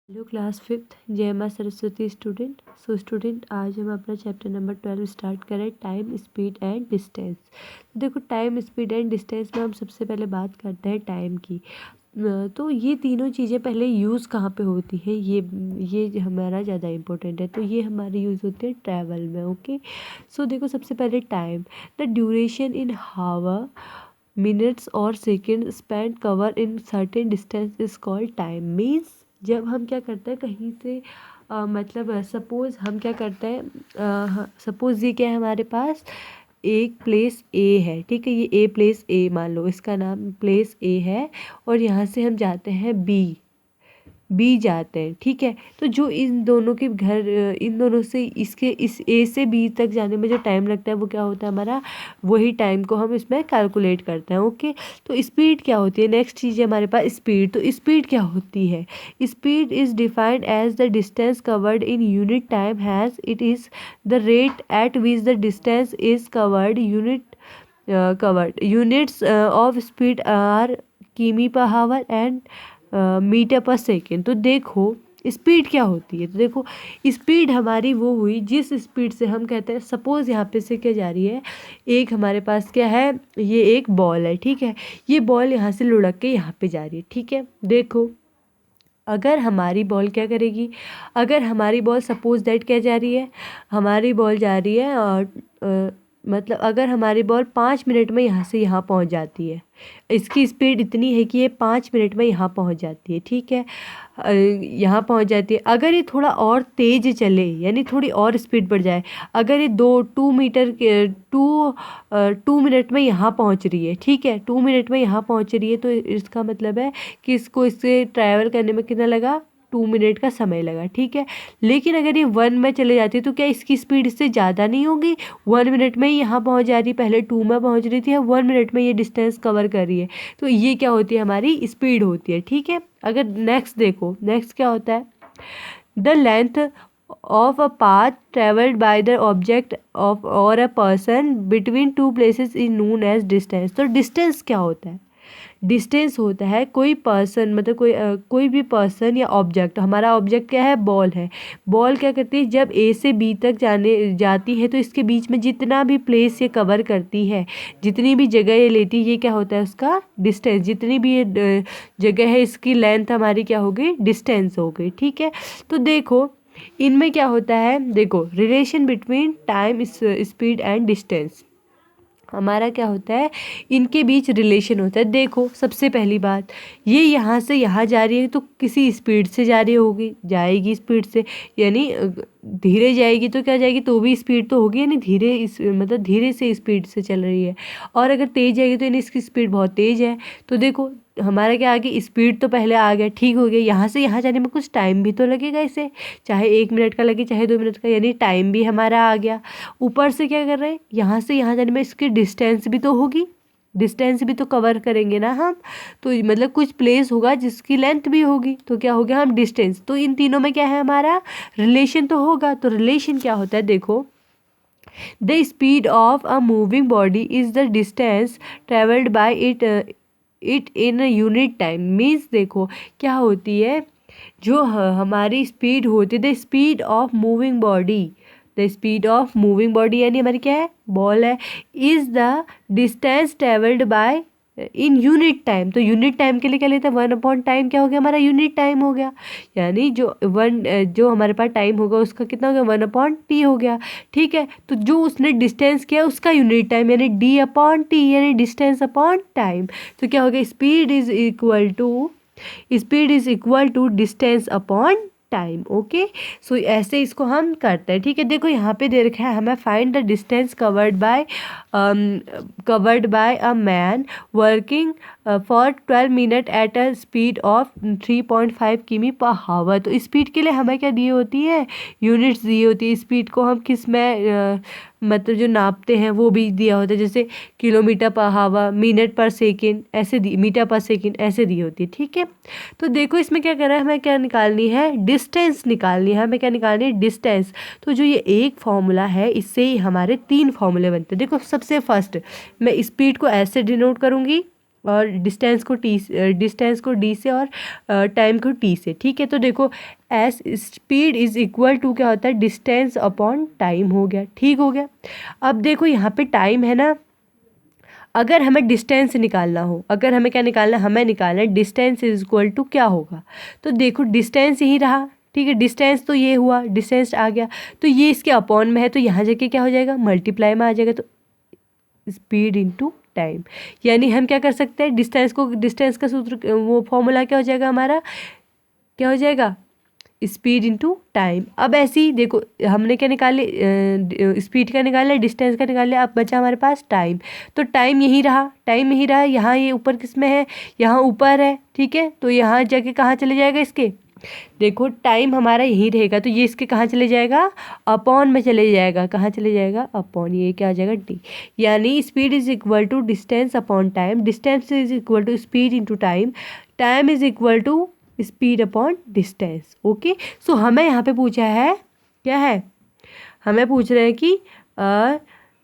Hello class fifth, जय माँ Saraswati student. Student आज हम अपना चैप्टर नंबर 12 स्टार्ट करें, टाइम, स्पीड एंड डिस्टेंस। देखो, टाइम, स्पीड एंड डिस्टेंस में हम सबसे पहले बात करते हैं टाइम की। तो ये तीनों चीज़ें पहले यूज़ कहाँ पे होती है, ये हमारा ज़्यादा इम्पोर्टेंट है। तो ये हमारी यूज़ होती है ट्रैवल में। ओके, देखो, सबसे पहले time, the duration in hour, minutes और second spend cover in certain distance is called time. Means जब हम क्या करते हैं कहीं से मतलब सपोज़ हम क्या करते हैं, सपोज़ ये क्या है हमारे पास, एक प्लेस ए है, ठीक है। ये ए प्लेस ए, मान लो इसका नाम प्लेस ए है, और यहाँ से हम जाते हैं बी जाते हैं, ठीक है। तो जो इन दोनों के घर, इन दोनों से इसके इस ए से बी तक जाने में जो टाइम लगता है वो क्या होता है हमारा, वही टाइम को हम इसमें कैलकुलेट करते हैं। ओके, तो स्पीड क्या होती है, नेक्स्ट चीज़ है हमारे पास स्पीड। तो स्पीड क्या होती है, speed is defined as the distance covered in unit time has, it is the rate at which the distance is covered, units of speed are km per hour and metre per second. तो देखो speed क्या होती है, तो देखो speed हमारी वो हुई जिस स्पीड से हम कहते हैं, सपोज़ यहाँ पे से क्या जा रही है, एक हमारे पास क्या है, ये एक बॉल है, ठीक है। ये बॉल यहाँ से लुढ़क के यहाँ पे जा रही है, ठीक है। देखो, अगर हमारी बॉल क्या करेगी, अगर हमारी बॉल सपोज दैट क्या जा रही है, हमारी बॉल जा रही है और मतलब अगर हमारी बॉल 5 मिनट में यहाँ से यहाँ पहुँच जाती है, इसकी स्पीड इतनी है कि ये 5 मिनट में यहाँ पहुँच जाती है, ठीक है। यहाँ पहुँच जाती है। अगर ये थोड़ा और तेज़ चले, यानी थोड़ी और स्पीड बढ़ जाए, अगर ये 2 मिनट में यहाँ पहुँच रही है, ठीक है, 2 मिनट में यहाँ पहुँच रही है, तो इसका मतलब है कि इसको इससे ट्रैवल करने में कितना लगा, 2 मिनट का समय लगा, ठीक है। लेकिन अगर ये 1 में चले जाती है तो क्या इसकी स्पीड इससे ज़्यादा नहीं होगी, 1 मिनट में ही यहाँ पहुँच जा रही, पहले 2 में पहुँच रही थी, अब 1 मिनट में ये डिस्टेंस कवर कर रही है। तो ये क्या होती है, हमारी स्पीड होती है, ठीक है। अगर नेक्स्ट देखो, नेक्स्ट क्या होता है, the length of a path travelled by the object of और a person between two places is known as distance. तो डिस्टेंस क्या होता है, डिस्टेंस होता है कोई पर्सन, मतलब कोई भी पर्सन या ऑब्जेक्ट, हमारा ऑब्जेक्ट क्या है, बॉल है। बॉल क्या करती है, जब ए से बी तक जाती है तो इसके बीच में जितना भी प्लेस ये कवर करती है, जितनी भी जगह ये लेती है, ये क्या होता है उसका डिस्टेंस। जितनी भी ये जगह है, इसकी लेंथ हमारी क्या होगी, डिस्टेंस हो गई, ठीक है। तो देखो इनमें क्या होता है, देखो relation between time, speed and distance, हमारा क्या होता है, इनके बीच रिलेशन होता है। देखो सबसे पहली बात, ये यहाँ से यहाँ जा रही है तो किसी स्पीड से जा रही होगी, जाएगी स्पीड से, यानी धीरे जाएगी तो क्या जाएगी, तो भी स्पीड तो होगी, यानी धीरे मतलब धीरे से स्पीड से चल रही है। और अगर तेज़ जाएगी तो यानी इसकी स्पीड बहुत तेज़ है। तो देखो हमारा क्या आ गया, स्पीड तो पहले आ गया, ठीक हो गया। यहाँ से यहाँ जाने में कुछ टाइम भी तो लगेगा इसे, चाहे 1 मिनट का लगे चाहे 2 मिनट का, यानी टाइम भी हमारा आ गया। ऊपर से क्या कर रहे हैं, यहाँ से यहाँ जाने में इसकी डिस्टेंस भी तो होगी, डिस्टेंस भी तो कवर करेंगे ना हम। तो मतलब कुछ प्लेस होगा जिसकी लेंथ भी होगी, तो क्या हो गया, हम डिस्टेंस। तो इन तीनों में क्या है, हमारा रिलेशन तो होगा। तो रिलेशन क्या होता है, देखो, the speed of a moving body is the distance travelled by it in unit time. Means देखो क्या होती है, जो हमारी स्पीड होती है, the speed of moving body, the speed of moving body यानी हमारी क्या है, बॉल है, is the distance travelled by in unit time. तो यूनिट टाइम के लिए क्या लेते हैं, 1 अपॉन टाइम, क्या हो गया हमारा, यूनिट टाइम हो गया। यानी जो हमारे पास टाइम होगा उसका कितना हो गया, 1/t हो गया, ठीक है। तो जो उसने डिस्टेंस किया उसका यूनिट टाइम, यानी d/t, यानी डिस्टेंस अपॉन टाइम। तो क्या हो गया, speed is equal to distance upon time. Okay, ऐसे इसको हम करते हैं, ठीक है। देखो यहाँ पे दे रखा है हमें, find the distance covered by a man working for 12 minute at a speed of 3.5 किमी पर हावर। तो स्पीड के लिए हमें क्या दी होती है, यूनिट्स दी होती है। स्पीड को हम किस में मतलब जो नापते हैं वो भी दिया होता है, जैसे किलोमीटर पर हावर, मिनट पर सेकेंड, ऐसे दी, मीटर पर सेकेंड ऐसे दी होती है, ठीक है। तो देखो इसमें क्या करना है, हमें क्या निकालनी है, डिस्टेंस निकालनी है, हमें क्या निकालनी है, डिस्टेंस। तो जो ये एक फॉर्मूला है, इससे ही हमारे 3 फॉर्मूले बनते हैं। देखो सबसे फर्स्ट मैं स्पीड को ऐसे डिनोट करूँगी, और डिस्टेंस को डी से और टाइम को टी से, ठीक है। तो देखो s speed is equal to क्या होता है, डिस्टेंस अपॉन टाइम हो गया, ठीक हो गया। अब देखो यहाँ पे टाइम है ना, अगर हमें डिस्टेंस निकालना हो, अगर हमें क्या निकालना है, हमें निकालना है डिस्टेंस इज इक्वल टू क्या होगा, तो देखो डिस्टेंस यही रहा, ठीक है, डिस्टेंस तो ये हुआ, डिस्टेंस आ गया, तो ये इसके अपॉन में है, तो यहाँ जाके क्या हो जाएगा, मल्टीप्लाई में आ जाएगा, तो स्पीड इनटू टाइम। यानी हम क्या कर सकते हैं, डिस्टेंस का सूत्र, वो फॉर्मूला क्या हो जाएगा हमारा, क्या हो जाएगा, स्पीड इनटू टाइम। अब ऐसे ही देखो हमने क्या निकाले, स्पीड का निकाला, डिस्टेंस का निकाला, अब बचा हमारे पास टाइम, तो टाइम यही रहा, यहाँ ये ऊपर किस में है, यहाँ ऊपर है, ठीक है, तो यहाँ जाके कहाँ चले जाएगा इसके, देखो टाइम हमारा यही रहेगा, तो ये इसके कहाँ चले जाएगा, अपॉन में चले जाएगा, कहाँ चले जाएगा, अपॉन, ये क्या आ जाएगा टी। यानी speed is equal to distance upon time, distance is equal to speed into time, time is equal to speed upon distance. Okay, so हमें यहाँ पे पूछा है, क्या है, हमें पूछ रहे हैं कि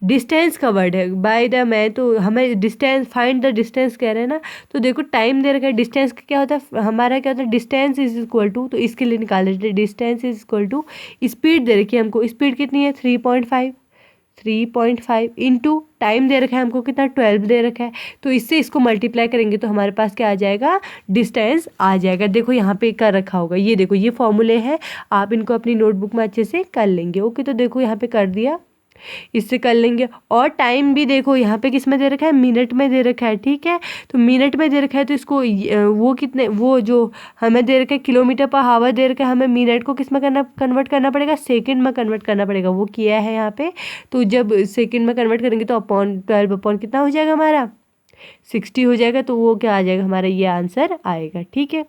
डिस्टेंस का वर्ड है बाय द, मैं तो हमें डिस्टेंस, फाइंड द डिस्टेंस कह रहे हैं ना, तो देखो टाइम दे रखा है, डिस्टेंस का क्या होता है हमारा, क्या होता है, डिस्टेंस इज इक्वल टू, तो इसके लिए निकाल लेते हैं, distance is equal to speed दे रखी है हमको, स्पीड कितनी है 3.5 इंटू टाइम दे रखा है हमको कितना 12 दे रखा है, तो इससे इसको मल्टीप्लाई करेंगे तो हमारे पास क्या आ जाएगा, डिस्टेंस आ जाएगा। देखो यहाँ पे कर रखा होगा, ये देखो ये फॉर्मूले हैं, आप इनको अपनी नोटबुक में अच्छे से कर लेंगे। ओके, तो देखो यहाँ पे कर दिया, इससे कर लेंगे। और टाइम भी देखो यहाँ पे किस में दे रखा है, मिनट में दे रखा है, ठीक है, तो मिनट में दे रखा है, तो इसको वो कितने, वो जो हमें दे रखा है किलोमीटर पर हावर दे रखा है, हमें मिनट को किस में कन्वर्ट करना पड़ेगा, सेकंड में कन्वर्ट करना पड़ेगा, वो किया है यहाँ पे। तो जब सेकंड में कन्वर्ट करेंगे तो अपॉन 12 अपॉन कितना हो जाएगा हमारा 60 हो जाएगा, तो वो क्या आ जाएगा हमारा, ये आंसर आएगा, ठीक है।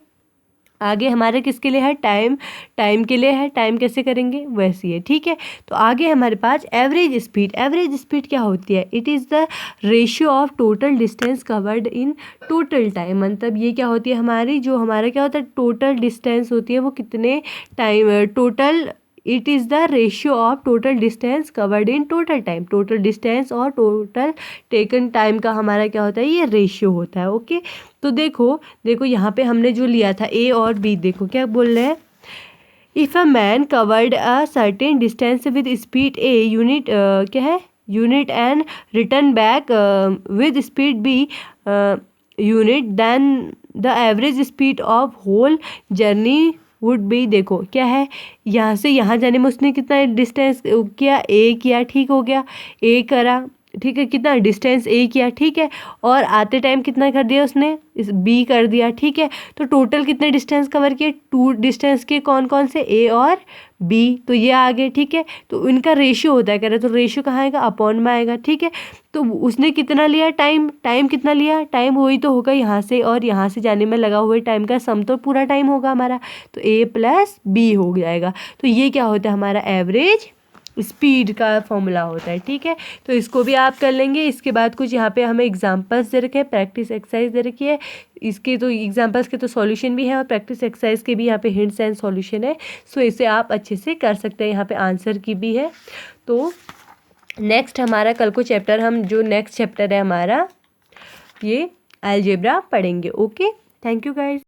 आगे हमारे किसके लिए है, टाइम के लिए है, टाइम कैसे करेंगे वैसे ही है, ठीक है। तो आगे हमारे पास एवरेज स्पीड क्या होती है, it is the ratio of total distance covered in total time, मतलब ये क्या होती है हमारी, जो हमारा क्या होता है टोटल डिस्टेंस होती है वो कितने time, total, it is the ratio of total distance covered in total time, total distance और टोटल टेकन टाइम का हमारा क्या होता है, ये रेशियो होता है। ओके, तो देखो यहाँ पे हमने जो लिया था ए और बी, देखो क्या बोल रहे हैं, if a man covered a certain distance with speed A unit, क्या है, unit and return back with speed B unit, then the average speed of whole journey would be, देखो क्या है, यहाँ से यहाँ जाने में उसने कितना डिस्टेंस किया, ए किया, ठीक हो गया, ए करा, ठीक है, कितना डिस्टेंस ए किया, ठीक है, और आते टाइम कितना कर दिया उसने, इस बी कर दिया, ठीक है, तो टोटल कितने डिस्टेंस कवर किए, 2 डिस्टेंस के, कौन कौन से, ए और बी, तो ये आ गए, ठीक है। तो इनका रेशियो होता है, कह रहे तो रेशियो कहाँ आएगा, अपॉन में आएगा, ठीक है। तो उसने कितना लिया, टाइम कितना लिया, टाइम वही तो होगा यहाँ से और यहाँ से जाने में लगा हुआ टाइम का सम, तो पूरा टाइम होगा हमारा, तो ए प्लस बी हो जाएगा। तो ये क्या होता है हमारा एवरेज स्पीड का फॉर्मूला होता है, ठीक है। तो इसको भी आप कर लेंगे। इसके बाद कुछ यहाँ पे हमें एग्जांपल्स दे रखे हैं, प्रैक्टिस एक्सरसाइज दे रखी है, इसके तो एग्जांपल्स के तो सॉल्यूशन भी है और प्रैक्टिस एक्सरसाइज के भी यहाँ पे हिंट्स एंड सॉल्यूशन है, सो इसे आप अच्छे से कर सकते हैं। यहाँ पे आंसर की भी है। तो नेक्स्ट हमारा कल को चैप्टर, हम जो नेक्स्ट चैप्टर है हमारा ये अलजेब्रा पढ़ेंगे। Okay, thank you guys.